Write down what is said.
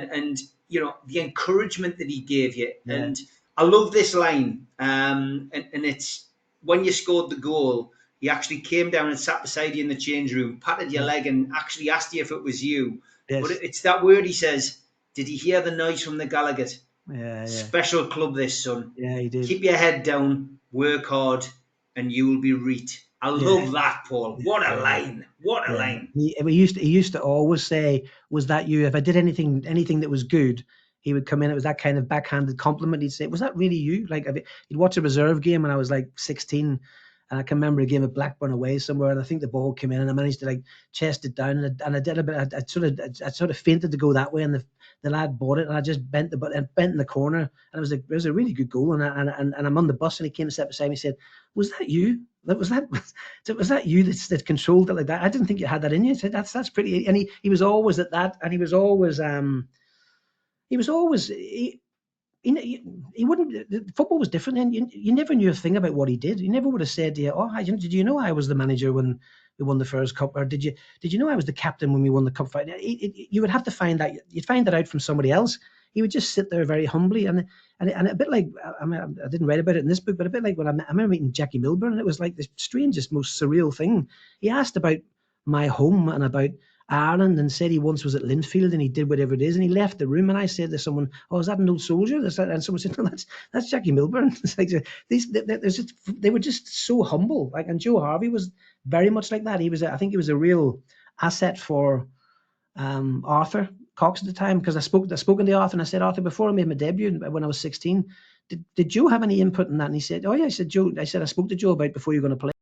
and you know, the encouragement that he gave you. Yeah. And I love this line, and it's when you scored the goal, he actually came down and sat beside you in the change room, patted your leg, and actually asked you if it was you. Yes. But it's that word he says, did he hear the noise from the Gallagher? Yeah. Special club this, son. Yeah, he did. Keep your head down, work hard, and you will be right. I love that, Paul. What a line. What a line. He used to always say, was that you? If I did anything that was good, he would come in. It was that kind of backhanded compliment. He'd say, was that really you? Like, he'd watch a reserve game when I was like 16. And I can remember a game at Blackburn away somewhere, and I think the ball came in, and I managed to like chest it down, and I did a bit. I sort of fainted to go that way, and the lad bought it, and I just bent in the corner, and it was a really good goal. And I'm on the bus, and he came and sat beside me, and said, "Was that you? Was that you that controlled it like that? I didn't think you had that in you." I said, "That's pretty." And he was always at that, and he was always he wouldn't. Football was different, and you never knew a thing about what he did. He never would have said to you, "Oh, did you know I was the manager when we won the first cup?" Or did you know I was the captain when we won the cup fight? You would have to find that. You'd find that out from somebody else. He would just sit there very humbly, and a bit like, I mean, I didn't write about it in this book, but a bit like when I remember meeting Jackie Milburn, and it was like the strangest, most surreal thing. He asked about my home and about Ireland, and said he once was at Linfield and he did whatever it is, and he left the room, and I said to someone, "Oh, is that an old soldier?" And someone said, "No, that's Jackie Milburn." It's like they were just so humble. Like, and Joe Harvey was very much like that. I think he was a real asset for Arthur Cox at the time, because I spoke to Arthur, and I said, "Arthur, before I made my debut when I was 16, did Joe have any input in that?" And he said, "Oh yeah." I said, "Joe," I spoke to Joe about before you're going to play.